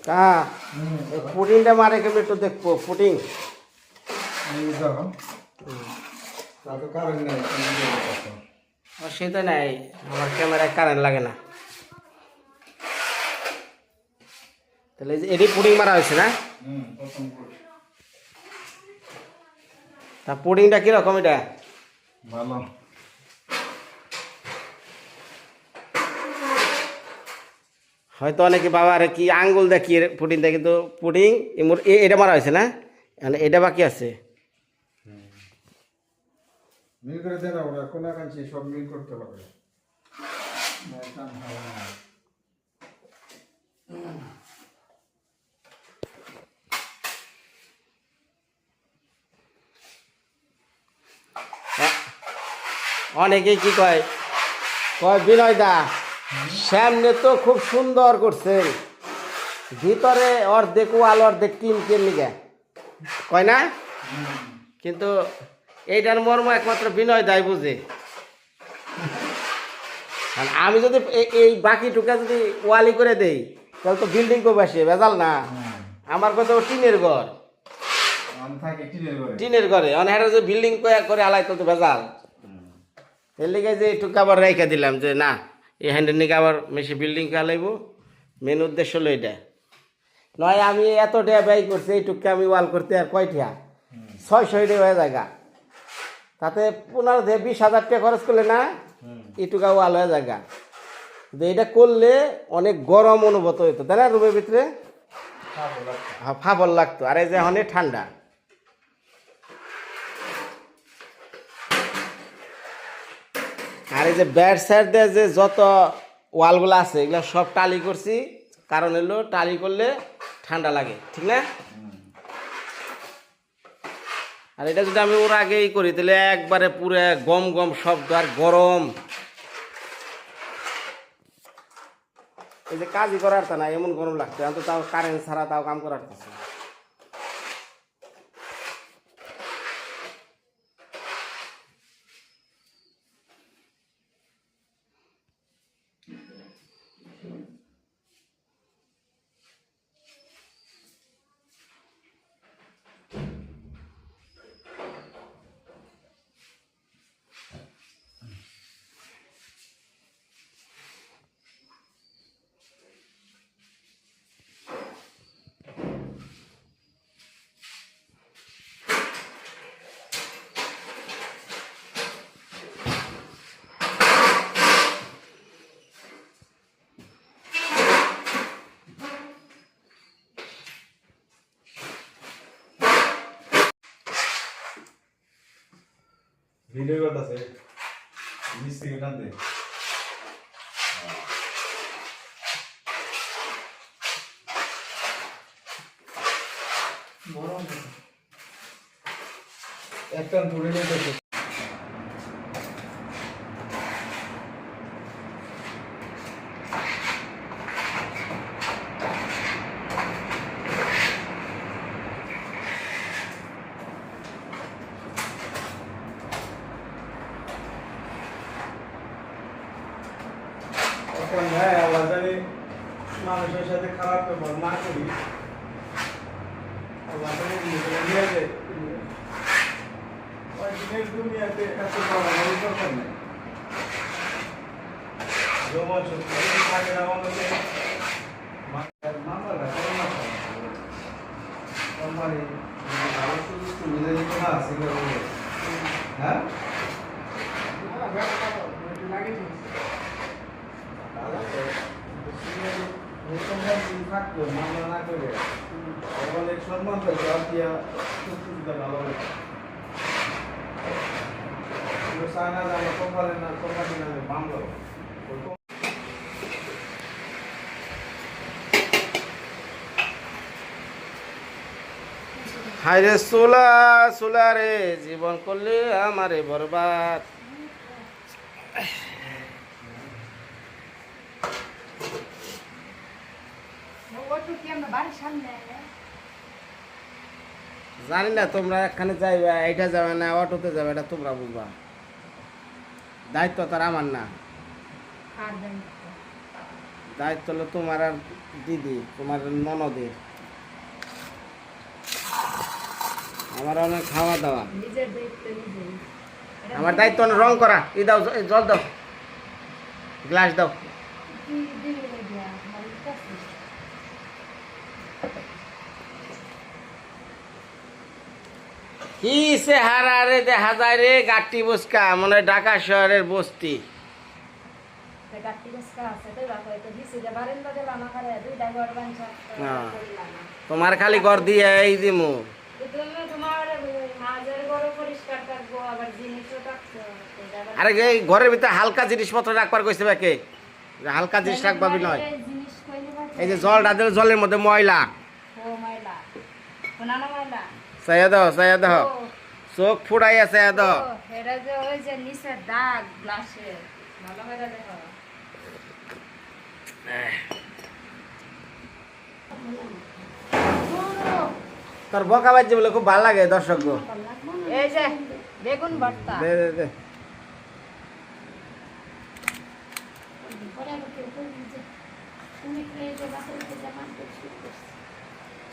হ্যাঁ পুডিংটা মারে কেমন একটু দেখবো পুডিং সেটা নাই আমার ক্যামেরায় কারেন্ট লাগে না তাহলে এটি পুডিং মারা হয়েছে না তা পুডিংটা কিরকম এটা ভালো হয়তো অনেকে বাবা আরে কি আঙ্গুল দেখিয়ে পুডিং দেয় কিন্তু পুডিং এটা মারা হয়েছে না এটা বাকি আছে মিল করে দেন ওরা কোন কাঞ্চি সব মিল করতে হবে অনেকে কি কয় কয় বিনয় দা সামনে তো খুব সুন্দর করছেন ভিতরে অর্ধেক ওয়াল অর্ধেক টিন নিগে কয় না কিন্তু এইটার মর্ম একমাত্র বিনয় দায় বুঝে আমি যদি এই বাকিটুকা যদি ওয়ালি করে দেই তাহলে তো বিল্ডিং কো বসে বেজাল না আমার কথা টিনের ঘর টিনের ঘরে অনেক যে বিল্ডিং করে আলাই তো বেজাল এর লিগে যে একটু আবার রেখে দিলাম যে না এই হ্যান্ডেল নিকে আবার মেশি বিল্ডিং কালাইব মেন উদ্দেশ্য হলো এটা নয় আমি এত টাকা ব্যয় করছি এইটুকু আমি ওয়াল করতে আর কয়টা 600 হয়ে জায়গা তাতে 15-20 হাজার টাকা খরচ করলে না এইটুকা ওয়াল হয়ে জায়গা কিন্তু এটা করলে অনেক গরম অনুভূত হইতো তাই না রুমের ভিতরে ফাবল লাগতো আর এই যে এখন ঠান্ডা আর এই যে ব্যাড সাইড দিয়ে যে যত ওয়ালগুলো আছে এগুলো সব টালি করছি কারণ হলো টালি করলে ঠান্ডা লাগে ঠিক না আর এটা যদি আমি ওর আগেই করি তাহলে একবারে পুরো গম গম শব্দ আর গরম এই যে কাজই করার তা না এমন গরম লাগছে আমি তো তাও কারেন্ট ছাড়া তাও কাম করার পারছি ভিডিও করতেছে মিস্ত্রি টানতে একটা পুরে নিয়ে হ্যাঁ বাজারে মানুষের সাথে খারাপ ব্যবহার না করি বাজারে নিয়ে যায় ওই দিনের দুনিয়াতে এত বাড়ানোর দরকার নেই জমা সত্যি থাকে না আমাদের মামলাটা করে না কোম্পানি ভালো সুযোগ সুবিধা দিত না সেগুলো হ্যাঁ থাকতো মামলা না করে অনেক সম্মান পাইতো আর দিয়া সুবিধা ভালো হতো চায় না যে আমার কোম্পানি নামে মামলা হায় রে সোলা সোলা রে জীবন করলে আমারে বরবাদ জানি না তোমরা এখানে যাইবা এইটা যাবে না অটোতে যাবে এটা তোমরা বুঝবা দায়িত্ব তার আমার না দায়িত্ব হলো তোমার আর দিদি তোমার ননদের আমার অনেক খাওয়া দাওয়া নিজের দায়িত্ব নিজেই। আমার দায়িত্ব অনেক রং করা ই দাও জল দাও গ্লাস দাও কি দিলে দিয়া ভালো কাছে। কি সে হারারে দেখা যায় রে গাটি বসকা মনে হয় ঢাকা শহরের বস্তি তে গাটি বসকা আছে তো রাখো তো দিছে যে বারান্দা দিলা না করে দুইটা ঘর বানছা হ্যাঁ। করলাম না। তোমার খালি ঘর দিয়ে এই দিমু তো তুমি তোমার মাঝের ঘর পরিষ্কার থাকবো আবার জিনিসও থাকছে আরে এই ঘরের ভিতরে হালকা জিনিসপত্র রাখবার কইছে বাকে হালকা জিনিস রাখবাবি নয় জিনিস কইলে এই যে জল ডাদের জলের মধ্যে ময়লা ও মাইলা কোনানা মাইলা চাইয়া দাও ও চোখ ফুড়াইয়া চাইয়া দাও ও, এটা যে ওই যে নিচে দাগ গ্লাসে ভালো করে দেখো তোর বকা বাজছে বলে খুব ভালো লাগে দর্শক গো এই যে বেগুন ভর্তা দে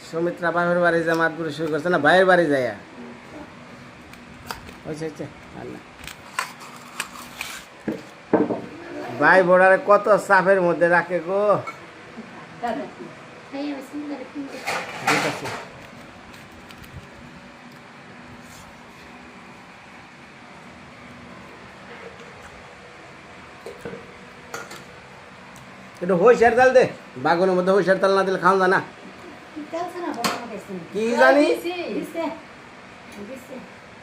সুমিত্রা বাপের বাড়ি যা মাতপুরে শুরু করছে না ভাইয়ের বাড়ি যায় ভাই বোড়ারে কত চাপের মধ্যে রাখে গো দিতাছি। একটু হইসার তাল দে বাগুনের মধ্যে হইসার তাল না দিলে খাওয়া যায় না কি জানি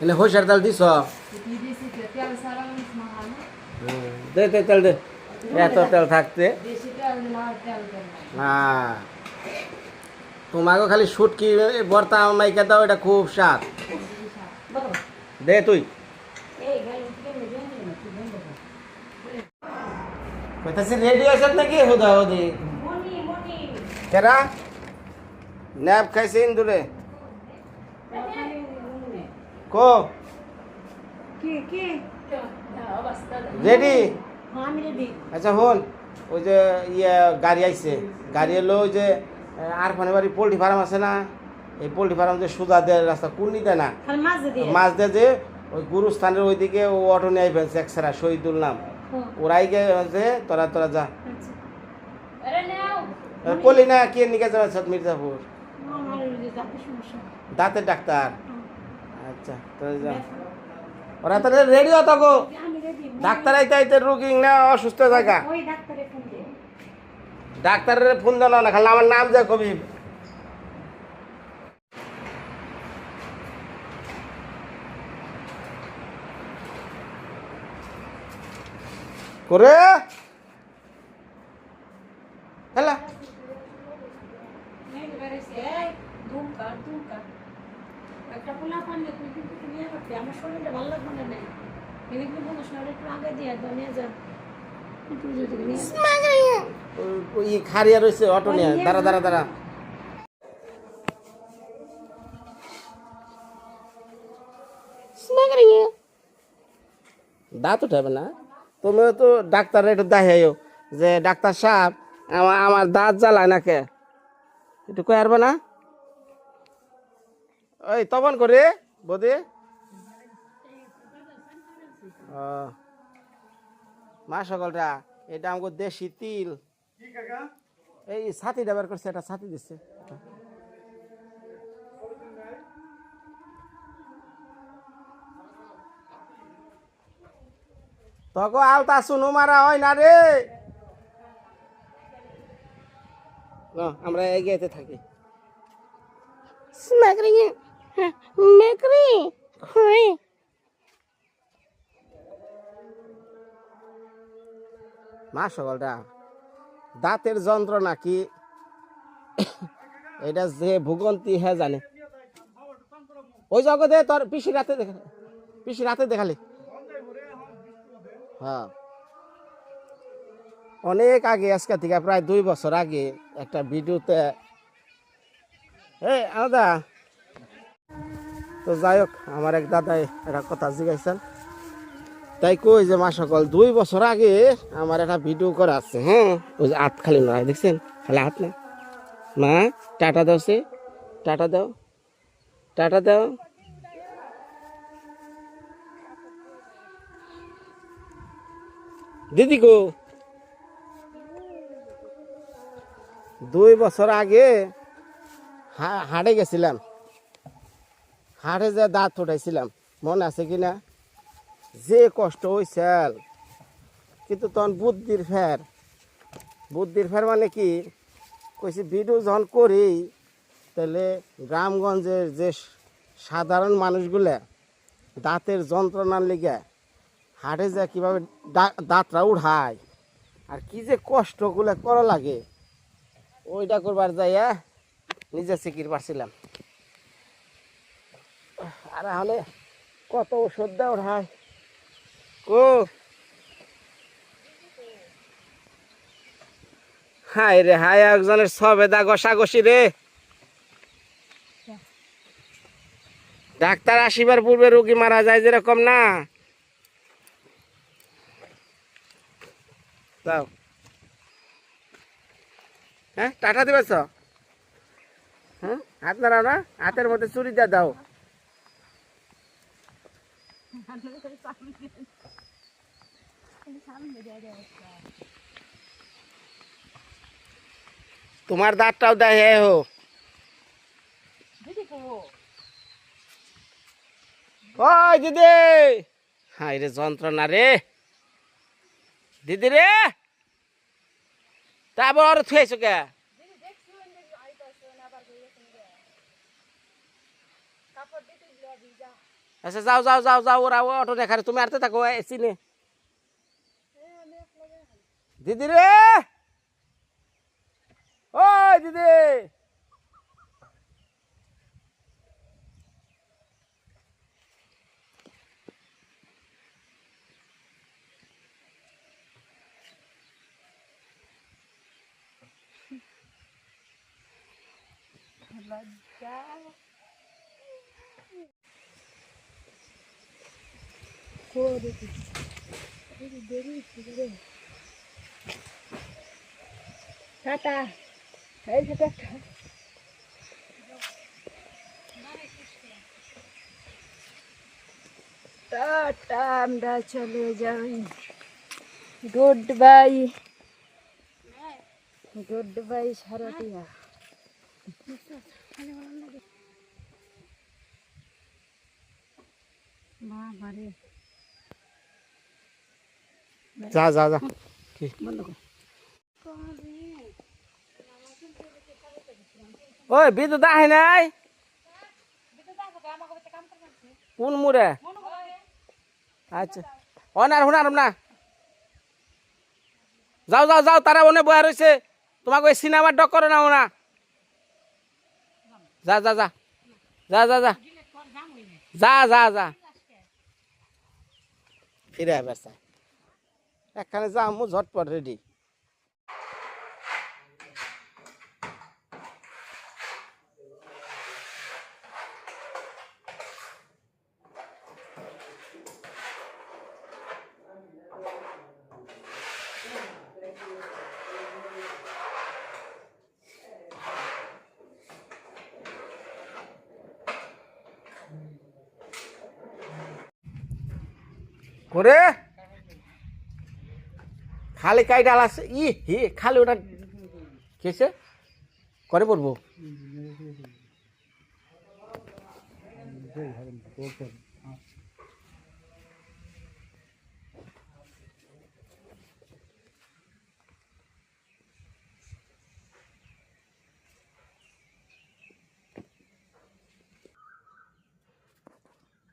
এনে হইসার তাল দিছ দে তেল দে এত তেল থাকতে হ্যাঁ তোমাকে খালি শুটকি ভর্তা মাইকা দাও এটা খুব স্বাদ দে তুই কইতাছি রেডি আছিস নাকি হুদা হুদি কেরা ন্যাপ খাইছে ইন্দুরে কো রেডি আচ্ছা হন ওই যে ইয়ে গাড়ি আইছে গাড়ি এলো ওই যে আর ফানে বাড়ি পোল্ট্রি ফার্ম আছে না এই পোল্ট্রি ফার্ম যে সুদা দেয় রাস্তা কুন্নি দেয় না মাছ দেয় যে ওই গুরুস্থানের ওইদিকে ও অটো নিয়ে ফেলছে একসারা শহীদুল নাম ওরাই গেছে তোরা যা কলি না কে নিকে যাবে মির্জাপুর দাঁতের ডাক্তার আচ্ছা তোরা যা ওরা তো রেডি হতো গো ডাক্তার আইতে আইতে রুগী না অসুস্থ জায়গা ডাক্তারের ফোন দাও না খালি আমার নাম যা কবি করে হেলা একটা পোলা পানলে তুই কিন্তু নিয়ে রাখবি আমার শরীরটা ভালো লাগবে না এদিকে বলো শরীর একটু আগে দিয়ে একদম নিয়ে যা তুই যদি নিয়ে ওই খারিয়া রয়েছে অটো নিয়ে দাঁড়া দাঁত উঠাবে না তুমি তো ডাক্তার একটু দেখাইও যে ডাক্তার সাহেব আমার দাঁত জ্বালায় না কে একটু কই আসবে না ওই তখন করে বদি মা সকলটা এটা আমাকে দেশি তিল এই ছাতি ব্যবহার করছে এটা ছাতি দিচ্ছে তখন আলতা শুনো মারা হয় না রে আমরা এগিয়েতে থাকি মা সকলটা দাঁতের যন্ত্রণা কি এটা যে ভূগন্তি হ্যাঁ জানে ওই জগতে তোর পিসি রাতে দেখালি হ্যাঁ অনেক আগে আজকে থেকে প্রায় 2 বছর আগে একটা ভিডিওতে আলাদা তো যাই হোক আমার এক দাদাই একটা কথা জিজ্ঞাসা তাই কই যে মা সকল 2 বছর আগে আমার একটা ভিডিও করা আছে হ্যাঁ ওই যে হাত খালি নয় দেখছেন খালি হাত না মা টাটা দাও, সে টাটা দাও, টাটা দাও। দিদি গো, 2 বছর আগে হাটে গেছিলাম, হাটে যে দাঁত উঠাইছিলাম, মনে আছে কিনা? যে কষ্ট হয়েছে, কিন্তু তখন বুদ্ধির ফের মানে কি কইছি, ভিডিও যখন করি তাহলে গ্রামগঞ্জের যে সাধারণ মানুষগুলা দাঁতের যন্ত্রণার লিগে হাটে যা কীভাবে দাঁতটা উঠায় আর কি যে কষ্টগুলো করা লাগে, ওইটা করবার যাইয়া নিজে শিখির পারছিলাম। আর হলে কত ওষুধ দেওয়া উঠায় কো। হায় রে হায়, একজনের সবেদা ঘষাঘষি রে। ডাক্তার আসিবার পূর্বে রোগী মারা যায় যেরকম না। দাও, হ্যাঁ টাটা দিবেছ, হ্যাঁ হাত নাড়াও না, হাতের মধ্যে চুরি দিয়ে দাও। তোমার দাঁতটাও দেয় হো। ওই দিদি, হাই রে যন্ত্রণা রে দিদি রে, তারপর আর থুয়েছো কে? আচ্ছা যাও যাও যাও যাও, ওরা অটো দেখারে, তুমি আরতে থাকো এসিনে। দিদি রে, ওই দিদি, টাটা, এই যে টাটা। টাটা, আমরা চলে যাই। গুড বাই, গুড বাই সারাটিয়া। বাবারে, যা যা যা, কি বন্ধ কর। ওই বিদ্যুৎ আহে নাই কোন মুড়ে? আচ্ছা অনার হুনার না, যাও যাও যাও, তারা অনেক বয়া রয়েছে, তোমাকে ওই সিনেমার ডক করে নাও না। যা যা যা যা যা যা যা যা যা, ফিরে বেসা একখানে যা, মু ঝটপট রেডি। করে খালি কাই ডাল আছে, হি খালি ওটা কেছে করে পড়বো।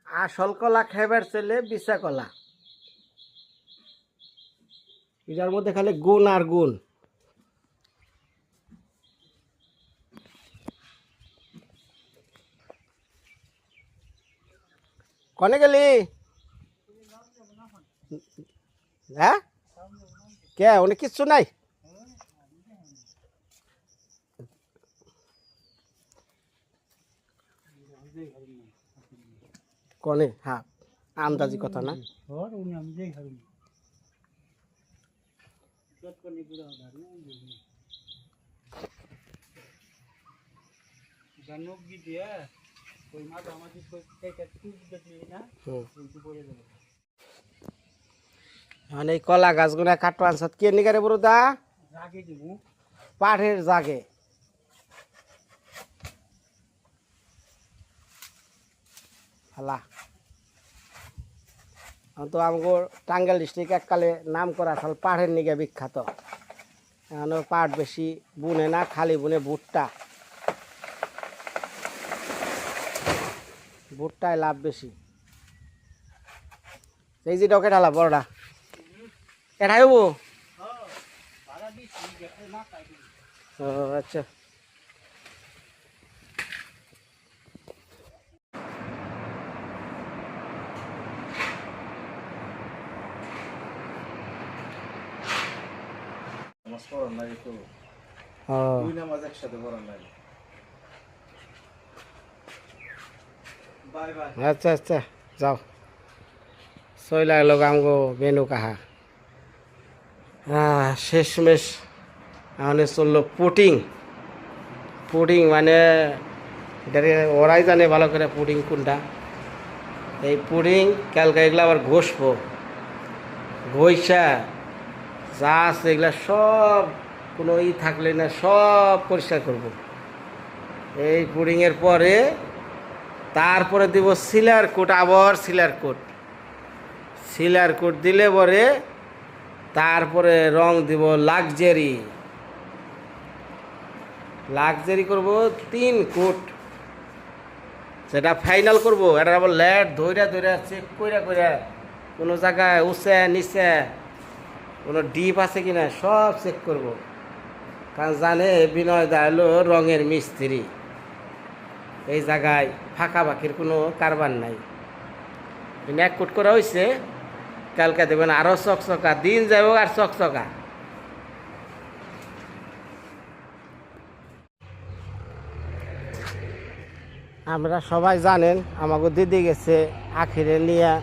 আসল কলা খাইবার ছেলে বিশা কলা, এটার মধ্যে খালি গুণ আর গুণ। কনে গেলি? হ্যাঁ কে, অনেক কিচ্ছু নাই। কনে, হ্যাঁ আন্দাজি কথা না। নব্বই দিয়ে ওই মাঝামাঝি দেখলি না কিন্তু পড়ে যাবে। মানে এই কলা গাছগুলা কাটো আনসাত কে নিগারে বড় দা রাগে দিব পাঠের জাগে হালা তো আমগো টাঙ্গাইল ডিস্ট্রিক্ট এককালে নাম করা থাল পাড়ের নিগে বিখ্যাত। এখন পাট বেশি বুনে না, খালি বুনে ভুট্টা, ভুট্টায় লাভ বেশি। এই যে ডকে ঢালা বড়টা এটাই হবো। ও আচ্ছা নামাজ পড়ার লাগে তো ও দুই নামাজ একসাথে পড়ার লাগে। Bye bye. আচ্ছা আচ্ছা যাও সইলা লোক আমগো বেনু কাহা শেষমেশ আমাদের চললো পুটিং। পুডিং মানে এটাকে ওরাই জানে ভালো করে পুডিং কোনটা। এই পুডিং কালকে এগুলো আবার ঘষবো, ঘষা যা আছে এগুলা সব কোনো থাকলে না সব পরিষ্কার করব। এই পুডিংয়ের পরে তারপরে দিব সিলার কোট, আবার সিলার কোট। সিলার কোট দিলে পরে তারপরে রং দিব লাক্সারি, লাক্সারি করব 3 কোট। সেটা ফাইনাল করব। এটা আবার ল্যাট ধইরা ধইরা চেক কইরা কইরা কোনো জায়গায় উঁচে নিচে কোনো ডিপ আছে কিনা সব চেক করব। কারণ জানে বিনয় দা হলো রঙের মিস্ত্রি, এই জায়গায় ফাঁকা বাকির কোনো কারবার নাই। এক কোট করা হয়েছে, কালকে দেবেন আরও চকচকা, দিন যাবো আর চকচকা। আমরা সবাই জানেন আমাকে দিদি গেছে আখিরে নিয়ে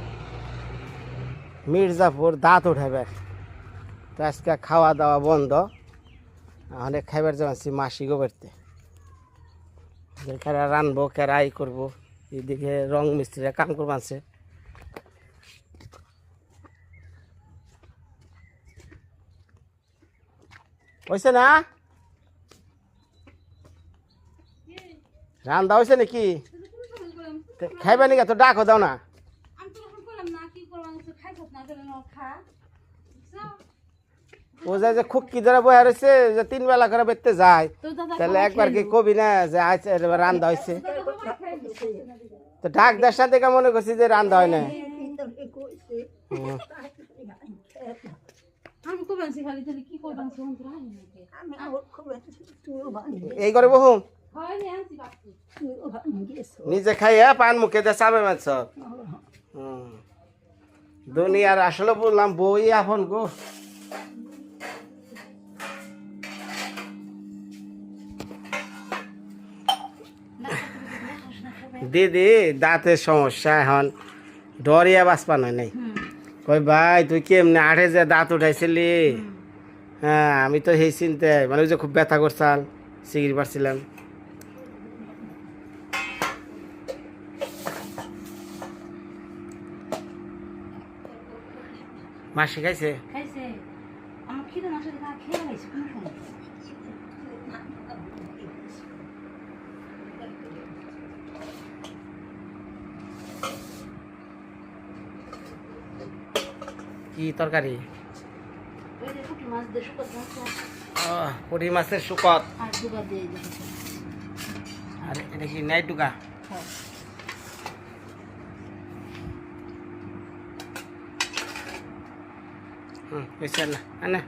মির্জাপুর দাঁত উঠাবার। তো আজকে খাওয়া দাওয়া বন্ধ, অনেক খাইবার যাচ্ছি মাসি গোবারতে। কেরা রানবো কেরা ই করবো, এদিকে রং মিস্ত্রিরা কাম করবানছে। হয়েছে না রান্দা হয়েছে নাকি? খাইবা নাকি? তো ডাকো দাও না। ও যায় যে খুকি ধরে বয়া রয়েছে যে 3 বেলা করে বেরতে যায়, তাহলে একবার কি কবি না যে আচ্ছা রান্দা হয়েছে? তো ডাক দেওয়ার সাথে মনে করছি যে রান্দা হয় না। এই করে বহু নিজে খাইয়া পান মুখে দিয়ে চাবে মাছ। দুনিয়ার আসলে বললাম বই এখন গো। দিদি দাঁতের সমস্যা, এখন ডরিয়া বাঁচপা নয় নাই। কই ভাই তুই কেমনে আঠে যে দাঁত উঠাইছিলি? হ্যাঁ আমি তো সেই চিন্তায় মানে ওই যে খুব ব্যথা করছাল, সিগড়ি পারছিলাম। মাসি খাইছে? কি তরকারি? পুঁটি মাছের শুকত। আর এটা কি নাই টুকা? হয়েছে না আনা।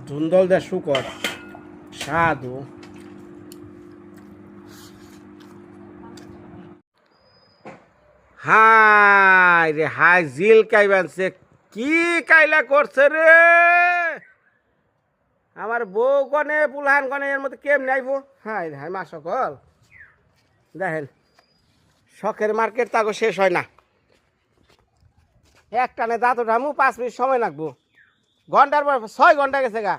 ধুন্দল দে শুকর সাধু। হাই রে হাই জিল কাইবানছে, কি কাইলা করছে রে। আমার বউ কনে পুলহান কনে এর মধ্যে কেম নাইবো হাই হাই মা সকল দেখেন শখের মার্কেট তাকে শেষ হয় না এক টানে দাঁত উঠামু 5 মিনিট সময় লাগবো ঘন্টার পর 6 ঘন্টা গেছে গা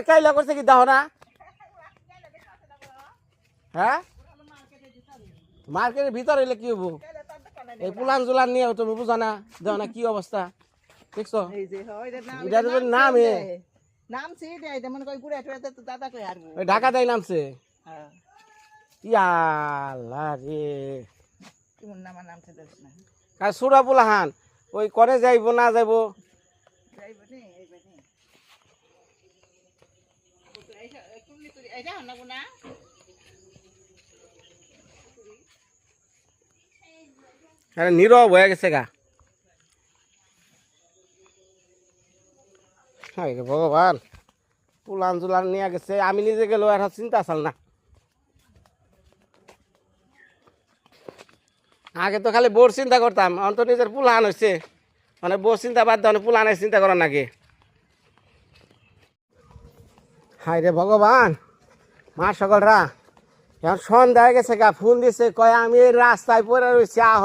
কাইলা করছে কি দাও না হ্যাঁ মার্কেটের ভিতরে এলে কি হবো এই পুলান জুলান নিয়ে তুমি বুঝো না দাও না কি অবস্থা দেখছো এই যে হয় এটার নামে নাম সে দেয় যেমন কই ঘুরে টুরে তো দাদা কই হারবো ওই ঢাকা দেয় নামছে হ্যাঁ ইয়াল্লা রে কেমন নাম সে দেখ না আর সুরা পুলাহান ওই করে যাইবো না যাইবো যাইব নে এইবে নে তুমি তুই এইটা না গুনা আরে নীরব হয়ে গেছে গা হায় রে ভগবান পুলান জুলান নিয়ে গেছে আমি নিজে গেলেও আর চিন্তা আসাল না আগে তো খালি বোর চিন্তা করতাম এখন তো নিজের পুলান হয়েছে মানে বোর চিন্তা বাদ দেওয়া পুলানের চিন্তা করার নাকি হায় রে ভগবান মা সকলরা এখন সন্ধ্যা হয়ে গেছে গা ফোন দিছে কয় আমি এই রাস্তায় পড়ে রয়েছি আহ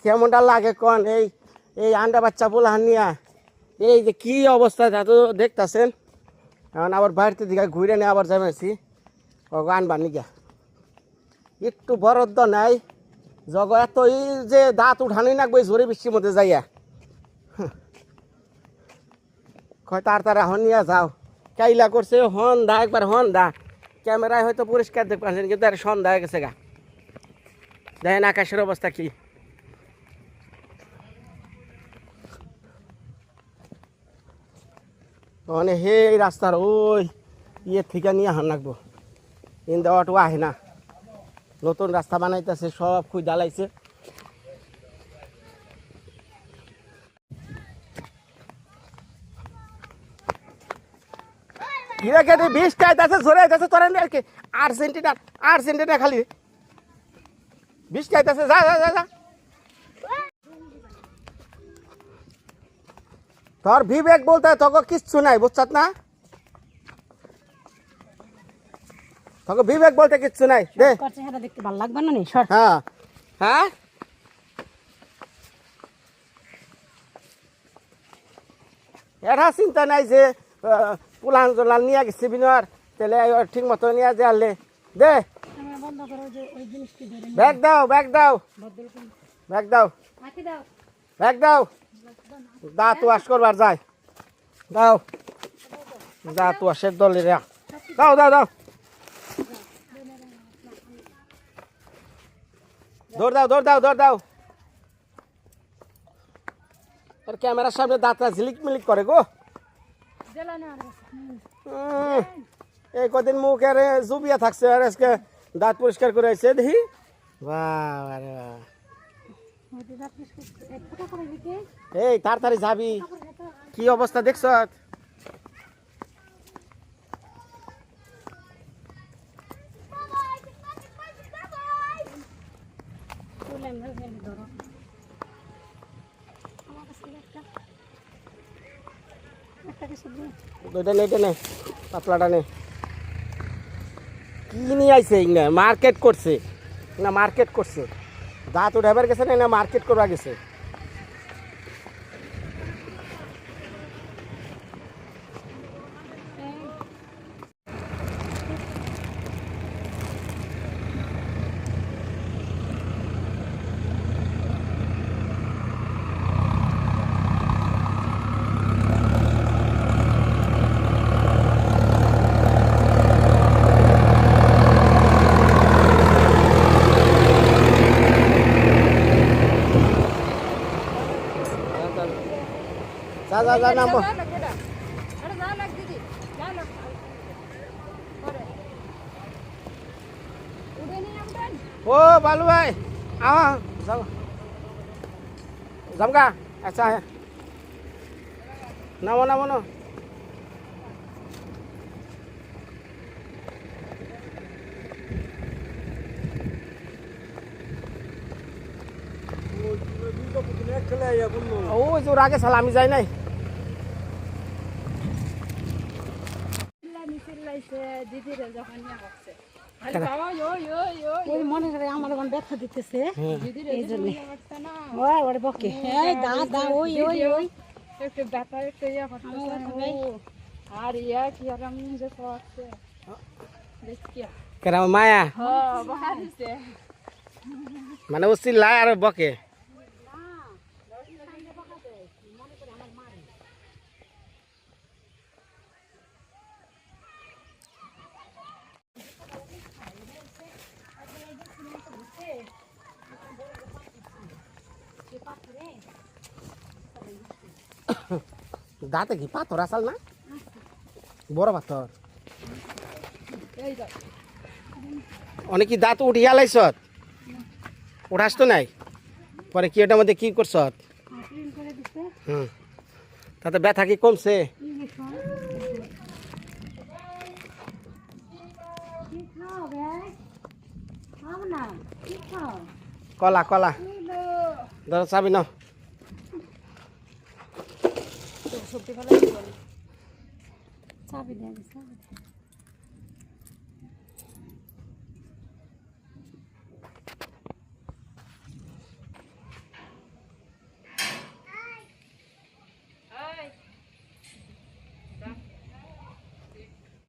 কেমনটা লাগে কন এই এই আন্ডা বাচ্চা পুলাহান নিয়ে এই যে কি অবস্থা তা তো দেখতেছেন এখন আবার বাড়িতে দিকে ঘুরে নিয়ে আবার যাবেছি আনবার নিগা একটু বরদ্দ নাই জগ এত এই যে দাঁত উঠানি নাকবো এই ঝড়ে বৃষ্টির মধ্যে যাইয়া কয় তাড়াতাড়ি হন নিয়ে যাও কাইলা করছে হন দা একবার হন দা ক্যামেরায় হয়তো পরিষ্কার দেখতে পাচ্ছেন কিন্তু আর সন্ধ্যা হয়ে গেছে গা দেখেন আকাশের অবস্থা কি মানে হে এই রাস্তার ওই ইয়ে থেকে নিয়ে হান রাখবো ইন দেওয়াটু আহে না নতুন রাস্তা বানাইতেছে সব খুঁজ ডালাইছে কেটে 20 টাইতেছে ঝরে যাইতেছে তোরা নিয়ে কি আর্জেন্টিনা খালি 20 টাইতেছে যা যা যা যা তোর বিবেক বলতে তোকে কিচ্ছু নাই বুঝছত না তোকে বিবেক বলতে কিচ্ছু নাই দে চেহারা দেখতে ভালো লাগবে না নি সর হ্যাঁ হ্যাঁ এটা চিন্তা নাই যে পুলান জলান নিয়ে গেছে বিনোয়ার তাহলে ঠিক মতো নিয়ে যালে দে ক্যামেরা বন্ধ করো যে ওই জিনিসটি ধরে ব্যাগ দাও ব্যাগ দাও বদল করে ব্যাগ দাও রাখি দাও ব্যাগ দাও দাঁত ওয়াশ করবার যায় দাও দাঁত ওয়াশের দলে রে দাও দাও দাও দৌড় দাও দৌড় দাও দৌড় দাও আর ক্যামেরার সামনে দাঁতটা ঝিলিক মিলিক করে গো জেলা না এই কদিন মুখ আর জুবিয়া থাকছে আর আজকে দাঁত পরিষ্কার করে আসছে দেখি বাহ রে বাহ ওই দাঁত এক ফোঁটা করে দিকে এই তাড়াতাড়ি যাবি কি অবস্থা দেখছ তুলেন ধরো আমার কাছে একটা কিছু দিন ওইটা নেই এটা নেই পাতলাটা নেই কি নিয়ে আইছে না মার্কেট করছে না মার্কেট করছে দাঁত উঠাবার গেছে না মার্কেট করবা গেছে যা যা যা নামবো ও বালু ভাই আও যাও যামগা আচ্ছা নামো নামো না ওই যে ওর আগে সালা আমি যাই নাই দিদিরে যখন নিয়ে আসছে আরে বাবা ওই মনে করে আমার এখন ব্যথা দিতেছে দিদিরে এই জন্য নিয়ে আসছে না ওই ওরে বকে এই দা ওই ওই ওই একটু ব্যথা একটু ইয়া করতেছে আর ইয়া কি আর আমি যে করছে দেখিয়া কেরাম মায়া হ্যাঁ বাহারিছে মানে ও চিল্লায় আর বকে দাঁতে কি পাথর আসাল না বড় পাথর এই দেখ অনেক কি দাঁত উঠিয়া লাইছত উঠাস তো নাই পরে কি ওটার মধ্যে কি করছ হুম তাতে ব্যথা কি কমছে কলা কলা ধর চাবি ন চাবি দেন চাবি